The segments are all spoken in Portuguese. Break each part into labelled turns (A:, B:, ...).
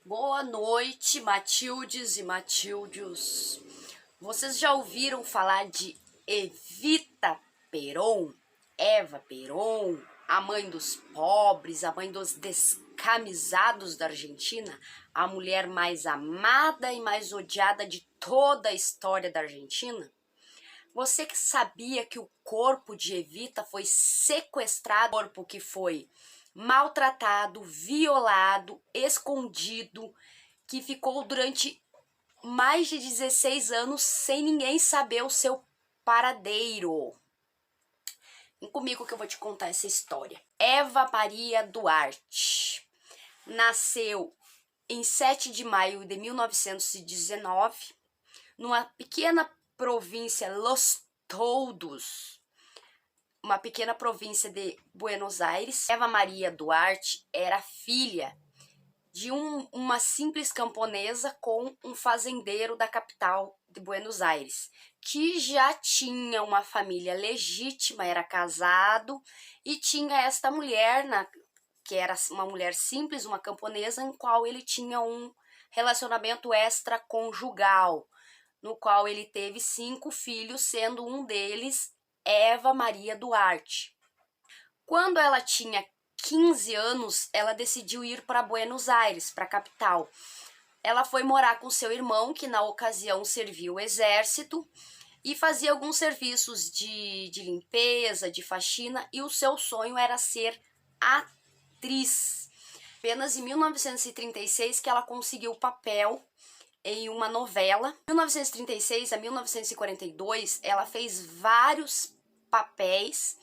A: Boa noite, Matildes e Matildes. Vocês já ouviram falar de Evita Peron? Eva Peron, a mãe dos pobres, a mãe dos descamisados da Argentina, a mulher mais amada e mais odiada de toda a história da Argentina? Você que sabia que o corpo de Evita foi sequestrado, corpo que foi maltratado, violado, escondido, que ficou durante mais de 16 anos sem ninguém saber o seu paradeiro. Vem comigo que eu vou te contar essa história. Eva Maria Duarte nasceu em 7 de maio de 1919, numa pequena província Los Toldos, uma pequena província de Buenos Aires. Eva Maria Duarte era filha de uma simples camponesa com um fazendeiro da capital de Buenos Aires, que já tinha uma família legítima, era casado e tinha esta mulher, que era uma mulher simples, uma camponesa, em qual ele tinha um relacionamento extraconjugal, no qual ele teve 5 filhos, sendo um deles Eva Maria Duarte. Quando ela tinha 15 anos, ela decidiu ir para Buenos Aires, para a capital. Ela foi morar com seu irmão, que na ocasião serviu o exército, e fazia alguns serviços de limpeza, de faxina, e o seu sonho era ser atriz. Apenas em 1936 que ela conseguiu o papel em uma novela. De 1936 a 1942, ela fez vários papéis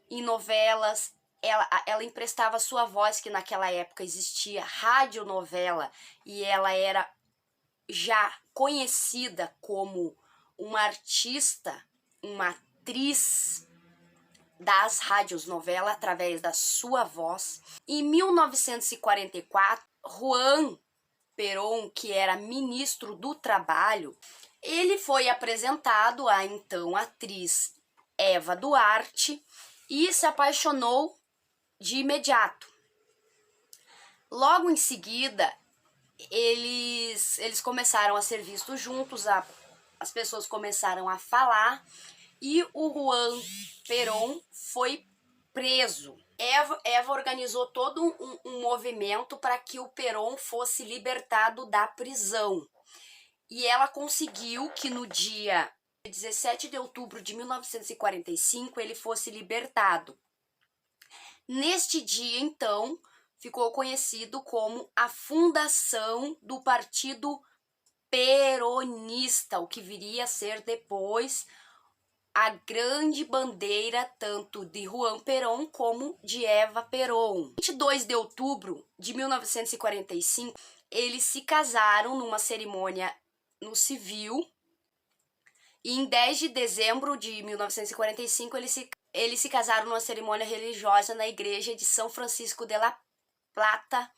A: em novelas. Ela emprestava sua voz, que naquela época existia radionovela, e ela era já conhecida como uma artista, uma atriz das radionovelas através da sua voz. Em 1944, Juan Perón, que era ministro do Trabalho, ele foi apresentado à então atriz Eva Duarte e se apaixonou de imediato. Logo em seguida, eles começaram a ser vistos juntos, as pessoas começaram a falar e o Juan Perón foi preso. Eva organizou todo um movimento para que o Perón fosse libertado da prisão. E ela conseguiu que no dia 17 de outubro de 1945 ele fosse libertado. Neste dia, então, ficou conhecido como a fundação do Partido Peronista, o que viria a ser depois a grande bandeira tanto de Juan Perón como de Eva Perón. 22 de outubro de 1945, eles se casaram numa cerimônia no civil, e em 10 de dezembro de 1945 eles se casaram numa cerimônia religiosa na igreja de São Francisco de la Plata.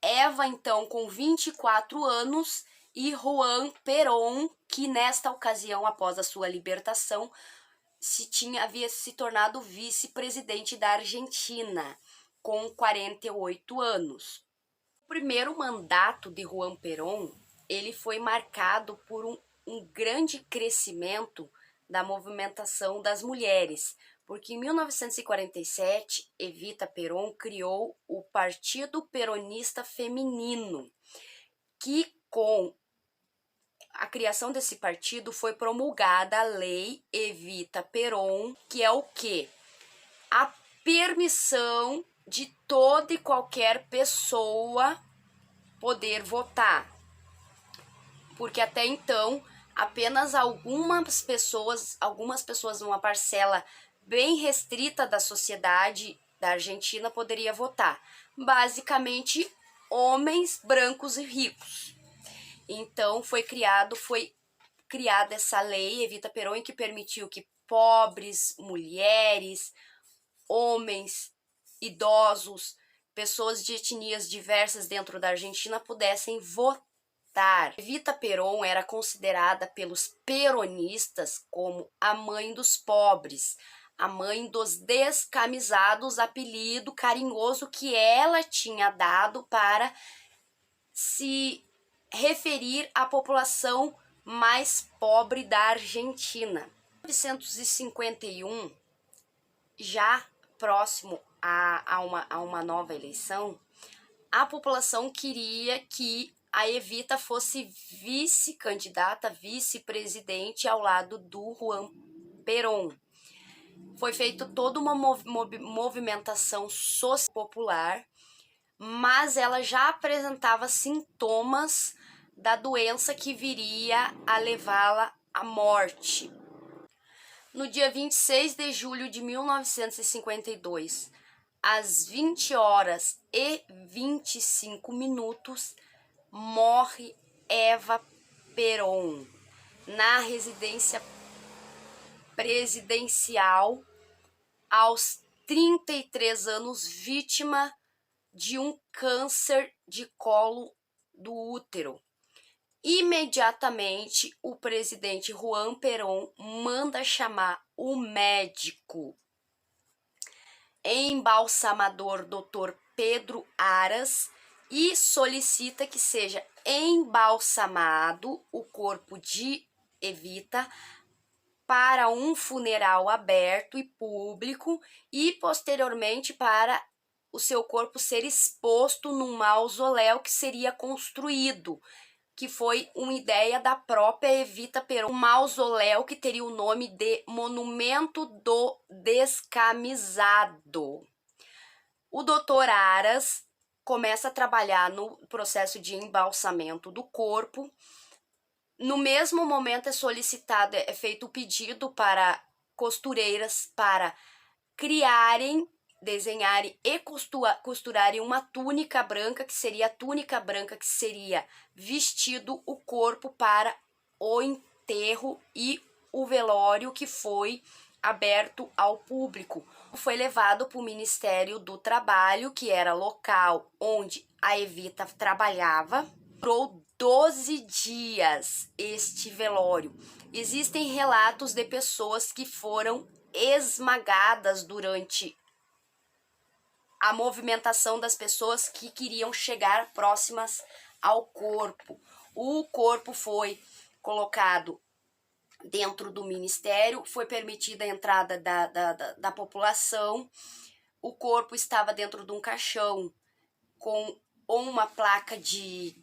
A: Eva, então, com 24 anos, e Juan Perón, que nesta ocasião, após a sua libertação, havia se tornado vice-presidente da Argentina, com 48 anos. O primeiro mandato de Juan Perón, ele foi marcado por um grande crescimento da movimentação das mulheres, porque em 1947, Evita Peron criou o Partido Peronista Feminino, que com a criação desse partido foi promulgada a Lei Evita Peron, que é o quê? A permissão de toda e qualquer pessoa poder votar. Porque até então, apenas algumas pessoas, uma parcela bem restrita da sociedade da Argentina poderia votar. Basicamente, homens brancos e ricos. Então, foi criada essa lei, Evita Peron, que permitiu que pobres, mulheres, homens, idosos, pessoas de etnias diversas dentro da Argentina pudessem votar. Evita Peron era considerada pelos peronistas como a mãe dos pobres, a mãe dos descamisados, apelido carinhoso que ela tinha dado para se referir à população mais pobre da Argentina. Em 1951, já próximo a uma nova eleição, a população queria que a Evita fosse vice-candidata, vice-presidente ao lado do Juan Perón. Foi feita toda uma movimentação popular, mas ela já apresentava sintomas da doença que viria a levá-la à morte. No dia 26 de julho de 1952, às 20 horas e 25 minutos, morre Eva Perón na residência presidencial aos 33 anos, vítima de um câncer de colo do útero. Imediatamente, o presidente Juan Perón manda chamar o médico embalsamador Dr. Pedro Aras e solicita que seja embalsamado o corpo de Evita para um funeral aberto e público e posteriormente para o seu corpo ser exposto num mausoléu que seria construído, que foi uma ideia da própria Evita Perón, um mausoléu que teria o nome de Monumento do Descamisado. O doutor Aras começa a trabalhar no processo de embalsamento do corpo. No mesmo momento é feito o pedido para costureiras para criarem, desenharem e costurarem uma túnica branca, que seria a túnica branca que seria vestido o corpo para o enterro e o velório, que foi aberto ao público. Foi levado para o Ministério do Trabalho, que era local onde a Evita trabalhava. Durou 12 dias este velório. Existem relatos de pessoas que foram esmagadas durante a movimentação das pessoas que queriam chegar próximas ao corpo. O corpo foi colocado dentro do ministério, foi permitida a entrada da população. O corpo estava dentro de um caixão com uma placa de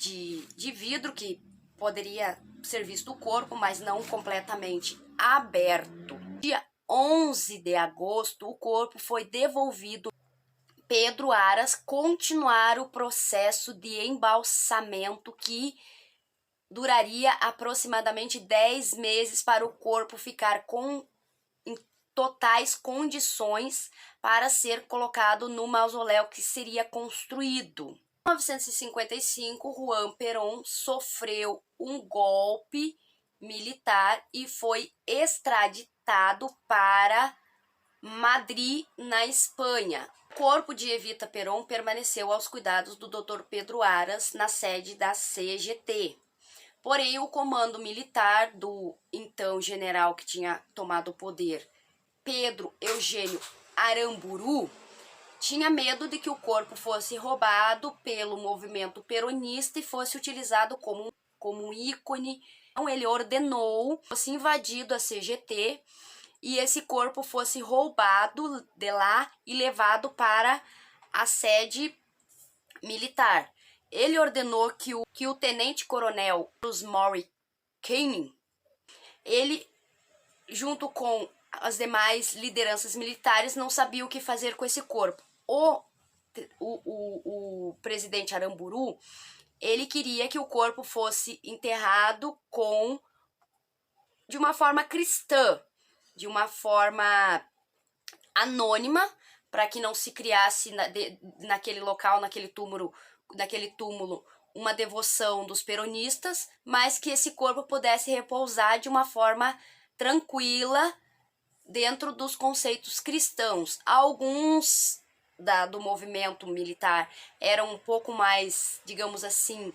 A: vidro que poderia ser visto o corpo, mas não completamente aberto. Dia 11 de agosto, o corpo foi devolvido. Pedro Aras continuar o processo de embalsamento que duraria aproximadamente 10 meses para o corpo ficar em totais condições para ser colocado no mausoléu que seria construído. Em 1955, Juan Perón sofreu um golpe militar e foi extraditado para Madrid, na Espanha. O corpo de Evita Perón permaneceu aos cuidados do Dr. Pedro Aras na sede da CGT. Porém, o comando militar do então general que tinha tomado o poder, Pedro Eugênio Aramburu, tinha medo de que o corpo fosse roubado pelo movimento peronista e fosse utilizado como um ícone. Então, ele ordenou que fosse invadido a CGT e esse corpo fosse roubado de lá e levado para a sede militar. Ele ordenou que o tenente-coronel Rosemary Kenning, ele, junto com as demais lideranças militares, não sabia o que fazer com esse corpo. O presidente Aramburu, ele queria que o corpo fosse enterrado de uma forma cristã, de uma forma anônima, para que não se criasse naquele local, naquele túmulo, uma devoção dos peronistas, mas que esse corpo pudesse repousar de uma forma tranquila dentro dos conceitos cristãos. Alguns do movimento militar eram um pouco mais, digamos assim,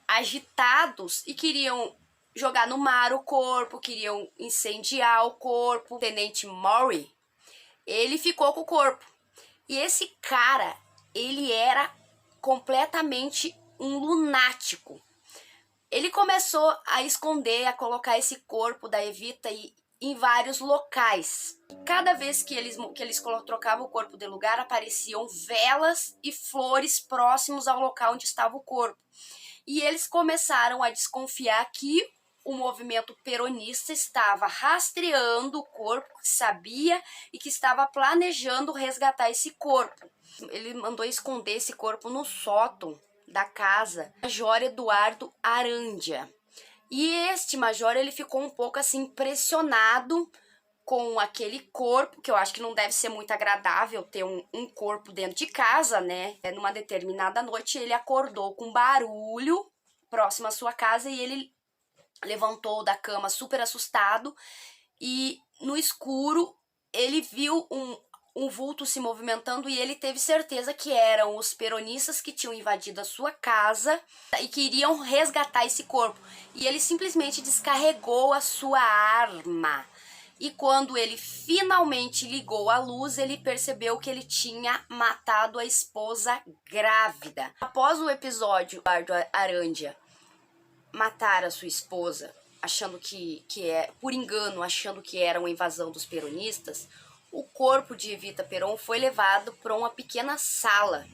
A: agitados e queriam jogar no mar o corpo, queriam incendiar o corpo. O tenente Maury, ele ficou com o corpo. E esse cara, ele era completamente um lunático. Ele começou a esconder, a colocar esse corpo da Evita em vários locais. Cada vez que eles trocavam o corpo de lugar, apareciam velas e flores próximos ao local onde estava o corpo. E eles começaram a desconfiar que o movimento peronista estava rastreando o corpo, que sabia e que estava planejando resgatar esse corpo. Ele mandou esconder esse corpo no sótão da casa do Major Eduardo Arandia. E este major, ele ficou um pouco assim impressionado com aquele corpo, que eu acho que não deve ser muito agradável ter um corpo dentro de casa, né? Numa determinada noite, ele acordou com barulho próximo à sua casa e ele levantou da cama super assustado e no escuro ele viu um vulto se movimentando e ele teve certeza que eram os peronistas que tinham invadido a sua casa e queriam resgatar esse corpo. E ele simplesmente descarregou a sua arma. E quando ele finalmente ligou a luz, ele percebeu que ele tinha matado a esposa grávida. Após o episódio, Eduardo Arandia matar a sua esposa, achando por engano, achando que era uma invasão dos peronistas, o corpo de Evita Peron foi levado para uma pequena sala,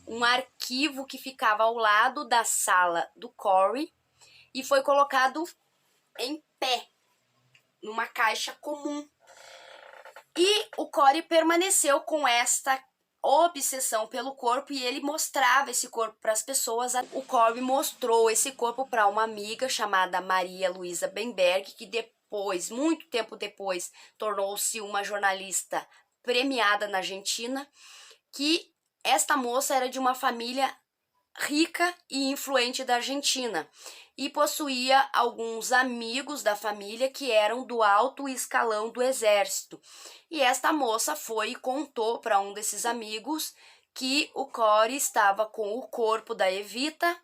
A: um arquivo que ficava ao lado da sala do Corey, e foi colocado em pé, numa caixa comum. E o Corey permaneceu com esta obsessão pelo corpo e ele mostrava esse corpo para as pessoas. O Corey mostrou esse corpo para uma amiga chamada Maria Luísa Benberg, que depois, muito tempo depois, tornou-se uma jornalista premiada na Argentina, que esta moça era de uma família rica e influente da Argentina e possuía alguns amigos da família que eram do alto escalão do exército. E esta moça foi e contou para um desses amigos que o Corey estava com o corpo da Evita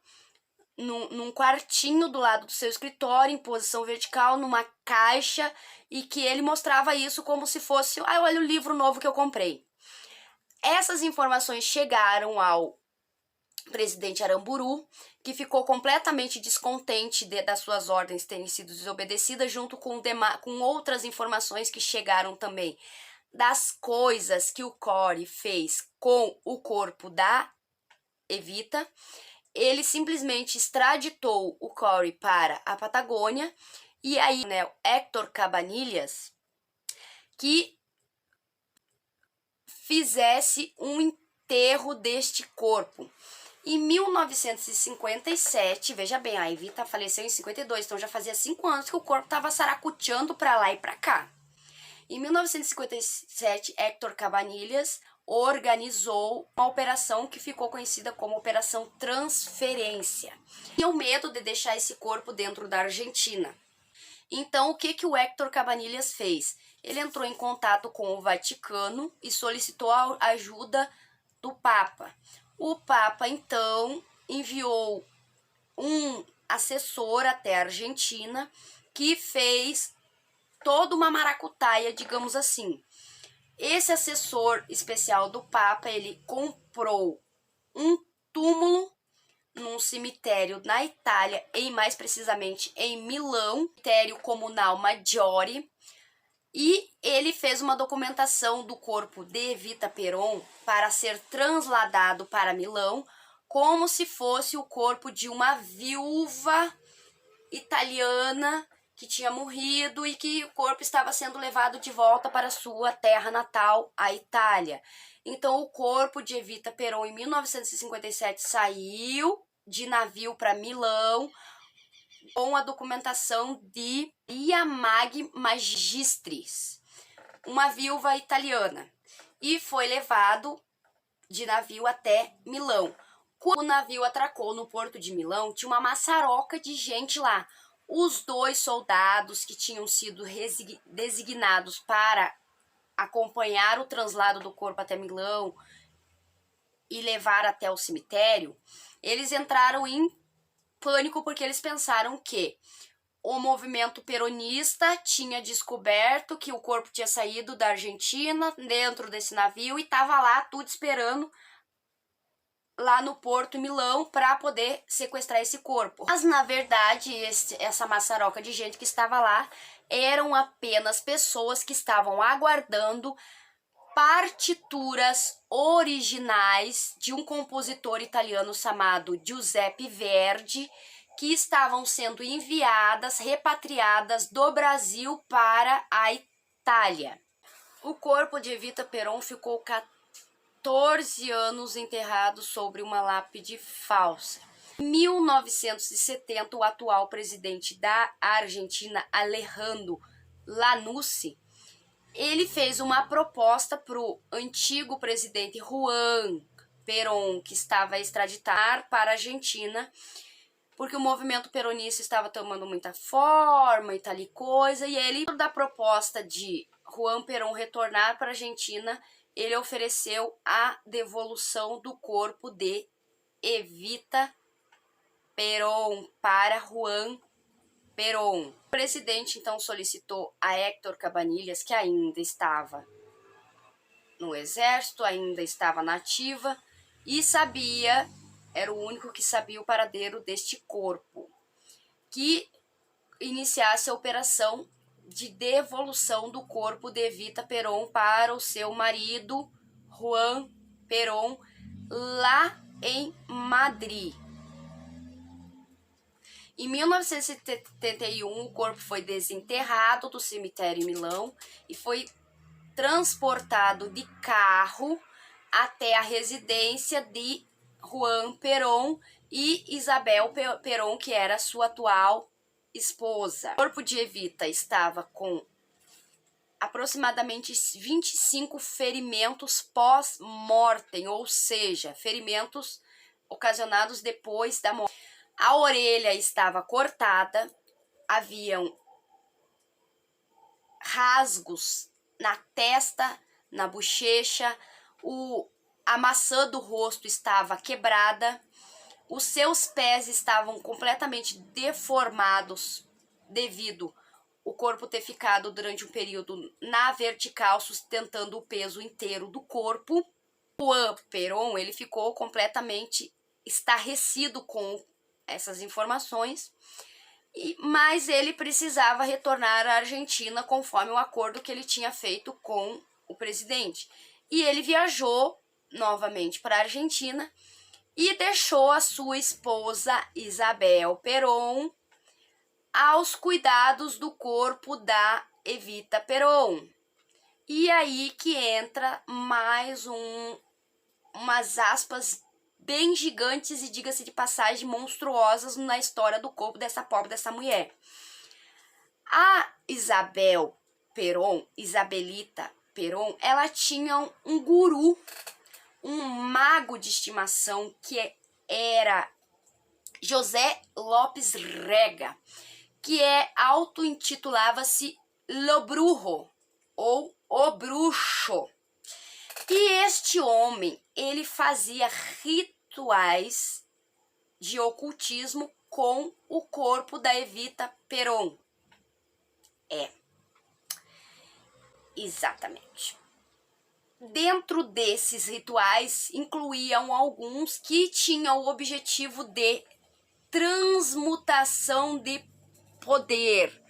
A: num quartinho do lado do seu escritório, em posição vertical, numa caixa, e que ele mostrava isso como se fosse, olha o livro novo que eu comprei. Essas informações chegaram ao presidente Aramburu, que ficou completamente descontente das suas ordens terem sido desobedecidas, junto com outras informações que chegaram também das coisas que o Corey fez com o corpo da Evita. Ele simplesmente extraditou o Corey para a Patagônia, e aí, né, o Héctor Cabanillas, que fizesse um enterro deste corpo. Em 1957, veja bem, a Evita faleceu em 52, então já fazia 5 anos que o corpo estava saracoteando para lá e para cá. Em 1957, Héctor Cabanillas organizou uma operação que ficou conhecida como Operação Transferência. Tinham medo de deixar esse corpo dentro da Argentina. Então, o que o Héctor Cabanillas fez? Ele entrou em contato com o Vaticano e solicitou a ajuda do Papa. O Papa, então, enviou um assessor até a Argentina que fez toda uma maracutaia, digamos assim. Esse assessor especial do Papa, ele comprou um túmulo num cemitério na Itália, mais precisamente em Milão, cemitério comunal Maggiore, e ele fez uma documentação do corpo de Evita Peron para ser transladado para Milão, como se fosse o corpo de uma viúva italiana que tinha morrido e que o corpo estava sendo levado de volta para sua terra natal, a Itália. Então, o corpo de Evita Peron, em 1957, saiu de navio para Milão com a documentação de Maria Magistris, uma viúva italiana, e foi levado de navio até Milão. Quando o navio atracou no porto de Milão, tinha uma maçaroca de gente lá. Os 2 soldados que tinham sido designados para acompanhar o translado do corpo até Milão e levar até o cemitério, eles entraram em pânico porque eles pensaram que o movimento peronista tinha descoberto que o corpo tinha saído da Argentina dentro desse navio e estava lá tudo esperando lá no Porto Milão para poder sequestrar esse corpo. Mas na verdade essa maçaroca de gente que estava lá eram apenas pessoas que estavam aguardando partituras originais de um compositor italiano chamado Giuseppe Verdi, que estavam sendo enviadas, repatriadas do Brasil para a Itália. O corpo de Evita Peron ficou 14 anos enterrado sobre uma lápide falsa. Em 1970, o atual presidente da Argentina, Alejandro Lanusse, ele fez uma proposta para o antigo presidente Juan Perón, que estava extraditado para a Argentina, porque o movimento peronista estava tomando muita forma e tal e coisa, e ele, da proposta de Juan Perón retornar para a Argentina, ele ofereceu a devolução do corpo de Evita Peron para Juan Perón. O presidente então solicitou a Héctor Cabanillas, que ainda estava no exército, ainda estava na ativa e sabia, era o único que sabia o paradeiro deste corpo, que iniciasse a operação de devolução do corpo de Evita Peron para o seu marido Juan Perón lá em Madrid. Em 1971, o corpo foi desenterrado do cemitério em Milão e foi transportado de carro até a residência de Juan Perón e Isabel Perón, que era sua atual esposa. O corpo de Evita estava com aproximadamente 25 ferimentos pós-mortem, ou seja, ferimentos ocasionados depois da morte. A orelha estava cortada, haviam rasgos na testa, na bochecha, a maçã do rosto estava quebrada, os seus pés estavam completamente deformados devido o corpo ter ficado durante um período na vertical, sustentando o peso inteiro do corpo. O Juan Perón, ele ficou completamente estarrecido com essas informações, mas ele precisava retornar à Argentina conforme o acordo que ele tinha feito com o presidente. E ele viajou novamente para a Argentina e deixou a sua esposa Isabel Perón aos cuidados do corpo da Evita Peron. E aí que entra mais umas aspas bem gigantes e, diga-se de passagem, monstruosas na história do corpo dessa pobre, dessa mulher. A Isabel Peron, Isabelita Peron, ela tinha um guru, um mago de estimação que era José Lopes Rega, que auto-intitulava-se Lo Brujo, ou O Bruxo. E este homem, ele fazia rituais de ocultismo com o corpo da Evita Peron. Exatamente. Dentro desses rituais, incluíam alguns que tinham o objetivo de transmutação de poder,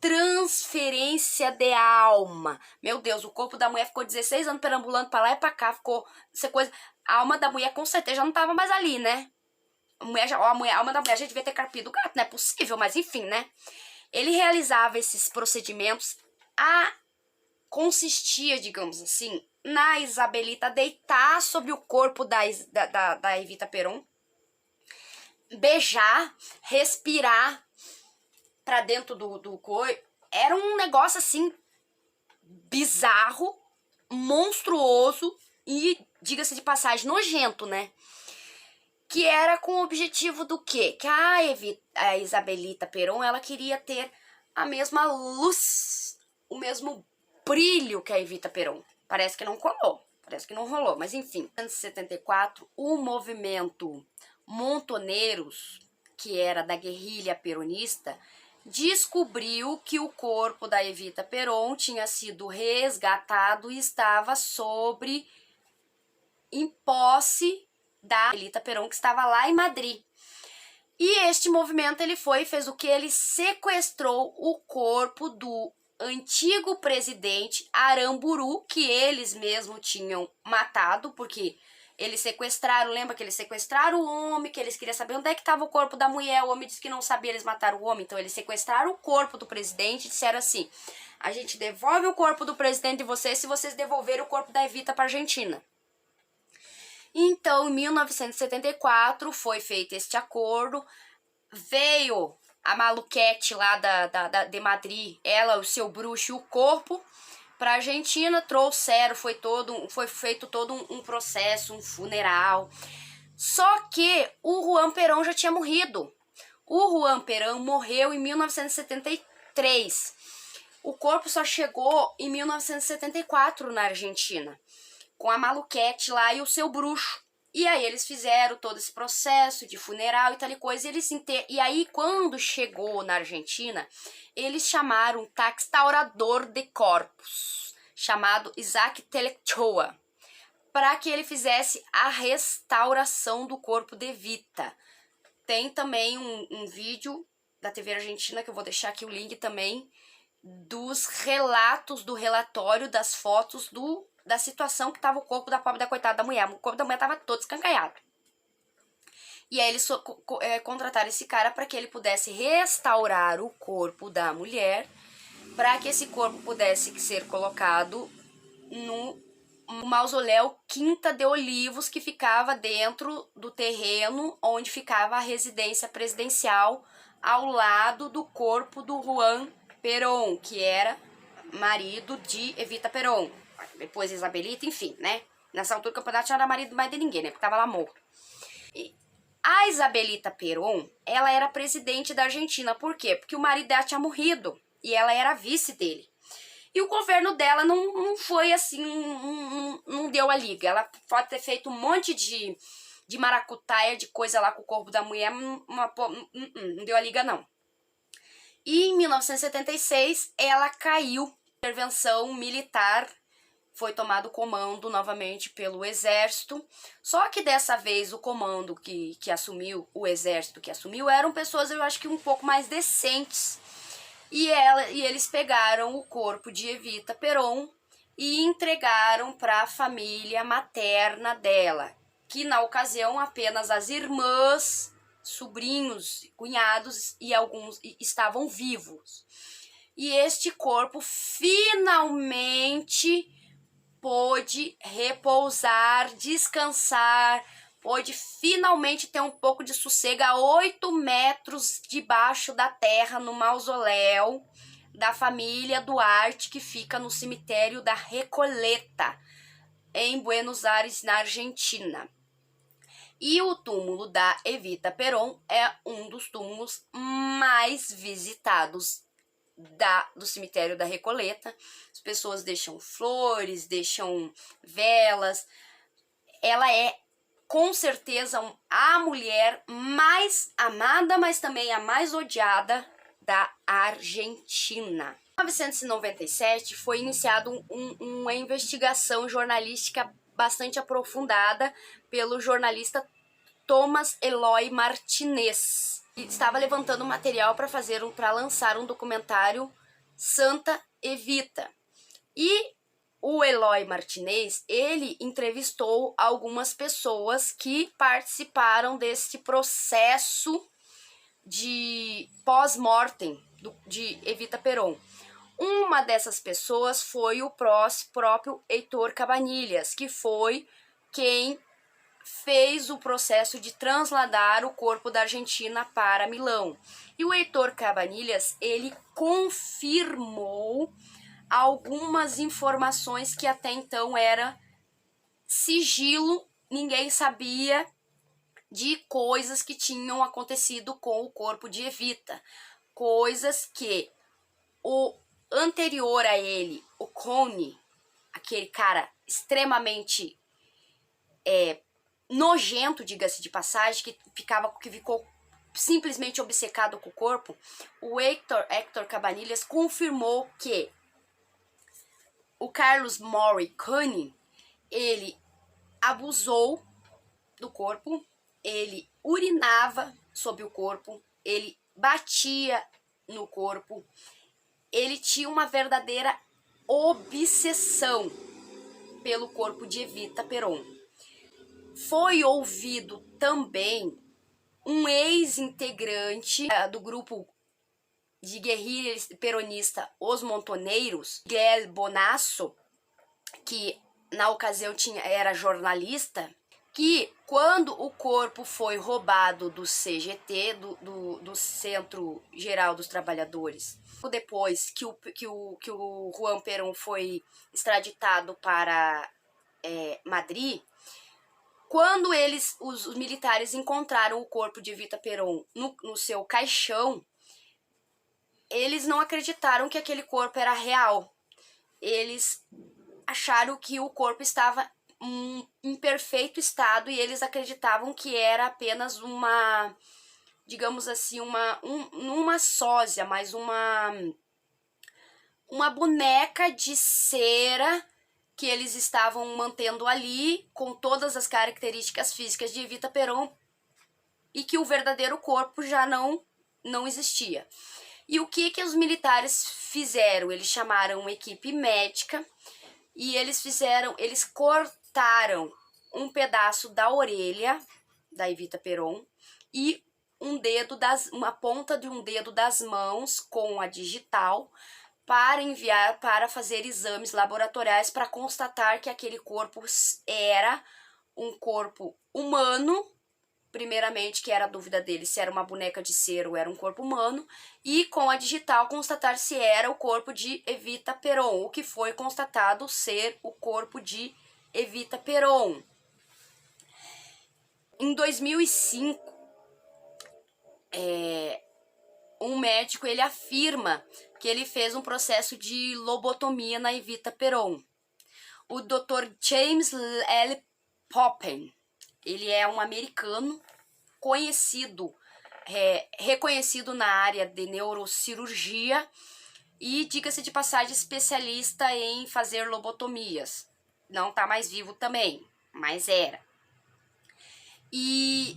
A: transferência de alma. Meu Deus, o corpo da mulher ficou 16 anos perambulando pra lá e pra cá, ficou essa coisa. A alma da mulher com certeza já não tava mais ali, né? A alma da mulher já devia ter carpido o gato, não é possível, mas enfim, né? Ele realizava esses procedimentos, consistia, digamos assim, na Isabelita deitar sobre o corpo da Evita Peron, beijar, respirar pra dentro do corpo. Era um negócio assim bizarro, monstruoso e, diga-se de passagem, nojento, né? Que era com o objetivo do quê? Que a Isabelita Peron, ela queria ter a mesma luz, o mesmo brilho que a Evita Peron. Parece que não colou, parece que não rolou, mas enfim. Em 1974, o movimento Montoneiros que era da guerrilha peronista, descobriu que o corpo da Evita Peron tinha sido resgatado e estava em posse da Evita Peron, que estava lá em Madrid. E este movimento ele fez o que? Ele sequestrou o corpo do antigo presidente Aramburu, que eles mesmos tinham matado, porque eles sequestraram, lembra que eles sequestraram o homem, que eles queriam saber onde é que estava o corpo da mulher, o homem disse que não sabia, eles mataram o homem, então eles sequestraram o corpo do presidente e disseram assim, a gente devolve o corpo do presidente de vocês se vocês devolverem o corpo da Evita para a Argentina. Então, em 1974, foi feito este acordo, veio a maluquete lá de Madrid, ela, o seu bruxo e o corpo, para a Argentina, trouxeram, foi feito todo um processo, um funeral. Só que o Juan Perón já tinha morrido. O Juan Perón morreu em 1973. O corpo só chegou em 1974 na Argentina, com a maluquete lá e o seu bruxo. E aí eles fizeram todo esse processo de funeral e tal e coisa. E aí quando chegou na Argentina, eles chamaram um taxaurador de corpos, chamado Isaac Telechoa, para que ele fizesse a restauração do corpo de Evita. Tem também um vídeo da TV Argentina, que eu vou deixar aqui o link também, dos relatos, do relatório, das fotos da situação que estava o corpo da pobre da coitada da mulher. O corpo da mulher estava todo escangalhado. E aí eles contrataram esse cara para que ele pudesse restaurar o corpo da mulher, para que esse corpo pudesse ser colocado no mausoléu Quinta de Olivos, que ficava dentro do terreno onde ficava a residência presidencial, ao lado do corpo do Juan Perón, que era marido de Evita Perón. Depois Isabelita, enfim, né? Nessa altura o campeonato não era marido mais de ninguém, né? Porque tava lá morto. E a Isabelita Perón, ela era presidente da Argentina. Por quê? Porque o marido dela tinha morrido e ela era vice dele. E o governo dela não foi assim, não deu a liga. Ela pode ter feito um monte de maracutaia, de coisa lá com o corpo da mulher, não deu a liga não. E em 1976, ela caiu. Intervenção militar, foi tomado o comando novamente pelo exército. Só que dessa vez o comando que assumiu, o exército que assumiu, eram pessoas, eu acho que um pouco mais decentes. E eles pegaram o corpo de Evita Perón e entregaram para a família materna dela, que na ocasião apenas as irmãs, sobrinhos, cunhados e alguns estavam vivos. E este corpo finalmente pôde repousar, descansar, pôde finalmente ter um pouco de sossego a 8 metros debaixo da terra, no mausoléu da família Duarte, que fica no cemitério da Recoleta, em Buenos Aires, na Argentina. E o túmulo da Evita Perón é um dos túmulos mais visitados do cemitério da Recoleta. As pessoas deixam flores, deixam velas. Ela é, com certeza, a mulher mais amada, mas também a mais odiada da Argentina. Em 1997 foi iniciada uma investigação jornalística bastante aprofundada pelo jornalista Tomás Eloy Martínez. Estava levantando material para lançar um documentário Santa Evita. E o Eloy Martínez, ele entrevistou algumas pessoas que participaram desse processo de pós-mortem de Evita Perón. Uma dessas pessoas foi o próprio Heitor Cabanillas, que foi quem fez o processo de trasladar o corpo da Argentina para Milão. E o Heitor Cabanillas, ele confirmou algumas informações que até então era sigilo, ninguém sabia, de coisas que tinham acontecido com o corpo de Evita. Coisas que o anterior a ele, o Cone, aquele cara extremamente nojento, diga-se de passagem, que ficou simplesmente obcecado com o corpo, o Hector Cabanilhas confirmou que o Carlos Maury Cunning, ele abusou do corpo, ele urinava sobre o corpo, ele batia no corpo, ele tinha uma verdadeira obsessão pelo corpo de Evita Peron. Foi ouvido também um ex-integrante do grupo de guerrilha peronista Os Montoneiros, Miguel Bonasso, que na ocasião era jornalista, que quando o corpo foi roubado do CGT, do Centro Geral dos Trabalhadores, depois que o Juan Perón foi extraditado para Madrid, quando os militares encontraram o corpo de Evita Peron no seu caixão, eles não acreditaram que aquele corpo era real. Eles acharam que o corpo estava em perfeito estado e eles acreditavam que era apenas uma, digamos assim, uma sósia, mas uma boneca de cera que eles estavam mantendo ali com todas as características físicas de Evita Peron e que o verdadeiro corpo já não existia. E o que os militares fizeram? Eles chamaram uma equipe médica e eles cortaram um pedaço da orelha da Evita Peron e uma ponta de um dedo das mãos com a digital para enviar para fazer exames laboratoriais para constatar que aquele corpo era um corpo humano. Primeiramente, que era a dúvida deles, se era uma boneca de cera ou era um corpo humano, e com a digital constatar se era o corpo de Evita Peron, o que foi constatado ser o corpo de Evita Peron. Em 2005, um médico ele afirma que ele fez um processo de lobotomia na Evita Peron. O Dr. James L. Poppen, ele é um americano conhecido, reconhecido na área de neurocirurgia e, diga-se de passagem, especialista em fazer lobotomias. Não está mais vivo também, mas era. E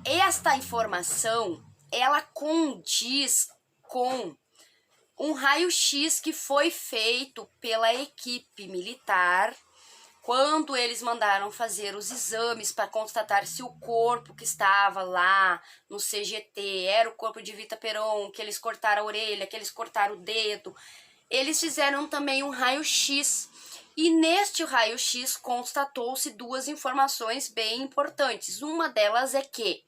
A: esta informação, ela condiz com um raio-x que foi feito pela equipe militar quando eles mandaram fazer os exames para constatar se o corpo que estava lá no CGT era o corpo de Evita Peron, que eles cortaram a orelha, que eles cortaram o dedo. Eles fizeram também um raio-x e neste raio-x constatou-se duas informações bem importantes. Uma delas é que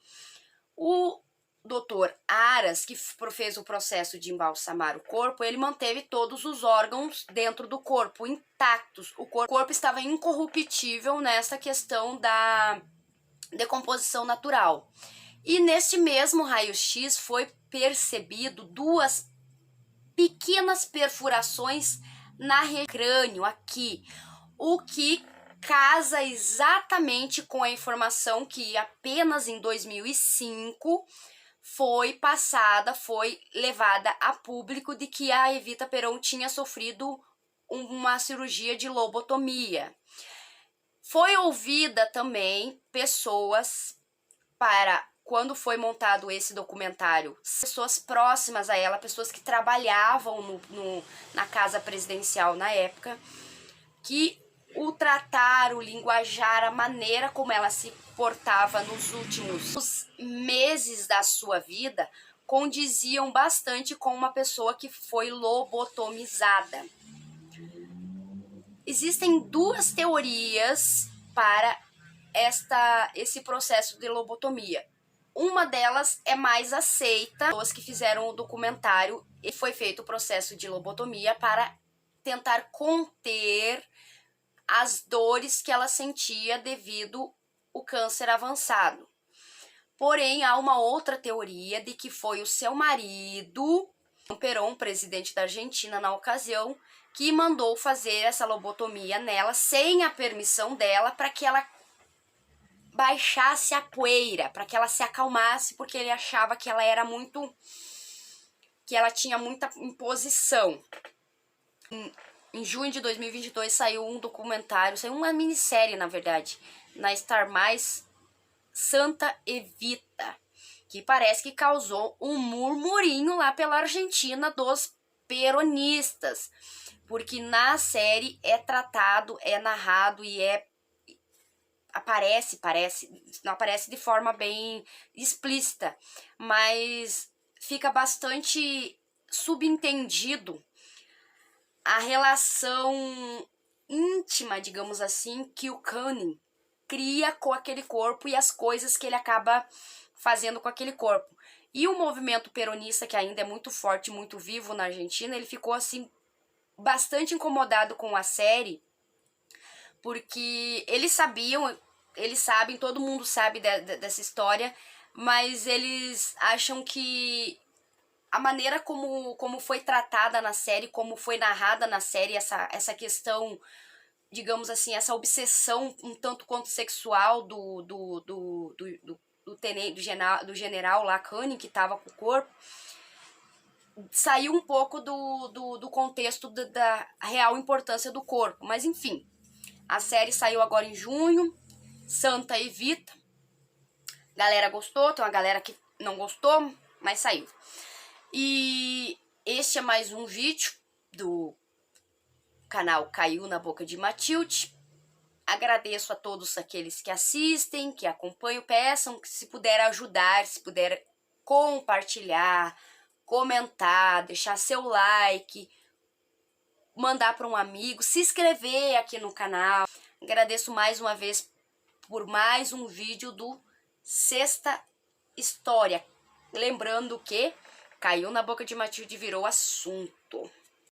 A: o Dr. Aras, que fez o processo de embalsamar o corpo, ele manteve todos os órgãos dentro do corpo intactos. O corpo estava incorruptível nessa questão da decomposição natural. E neste mesmo raio-x foi percebido duas pequenas perfurações na região do crânio aqui, o que casa exatamente com a informação que apenas em 2005 foi levada a público de que a Evita Peron tinha sofrido uma cirurgia de lobotomia. Foi ouvida também pessoas quando foi montado esse documentário, pessoas próximas a ela, pessoas que trabalhavam na casa presidencial na época, que o tratar, o linguajar, a maneira como ela se portava nos últimos meses da sua vida condiziam bastante com uma pessoa que foi lobotomizada. Existem duas teorias para esse processo de lobotomia. Uma delas é mais aceita, pessoas que fizeram o documentário, e foi feito o processo de lobotomia para tentar conter as dores que ela sentia devido ao câncer avançado. Porém, há uma outra teoria de que foi o seu marido, Perón, presidente da Argentina na ocasião, que mandou fazer essa lobotomia nela sem a permissão dela para que ela baixasse a poeira, para que ela se acalmasse, porque ele achava que ela era muito... que ela tinha muita imposição. Em junho de 2022 saiu um documentário, saiu uma minissérie, na verdade, na Star+, Santa Evita, que parece que causou um murmurinho lá pela Argentina dos peronistas, porque na série é tratado, é narrado e não aparece de forma bem explícita, mas fica bastante subentendido a relação íntima, digamos assim, que o Cunningham cria com aquele corpo e as coisas que ele acaba fazendo com aquele corpo. E o movimento peronista, que ainda é muito forte, muito vivo na Argentina, ele ficou assim bastante incomodado com a série, porque eles sabem, todo mundo sabe dessa história, mas eles acham que a maneira como foi tratada na série, como foi narrada na série, essa questão, digamos assim, essa obsessão um tanto quanto sexual do general lá, Cunningham, que estava com o corpo, saiu um pouco do contexto da real importância do corpo. Mas enfim, a série saiu agora em junho, Santa Evita. Galera gostou, tem uma galera que não gostou, mas saiu. E este é mais um vídeo do canal Caiu na Boca de Matilde. Agradeço a todos aqueles que assistem, que acompanham, peçam que se puder ajudar, se puder compartilhar, comentar, deixar seu like, mandar para um amigo, se inscrever aqui no canal. Agradeço mais uma vez por mais um vídeo do Sexta História. Lembrando que Caiu na Boca de Matilde virou assunto.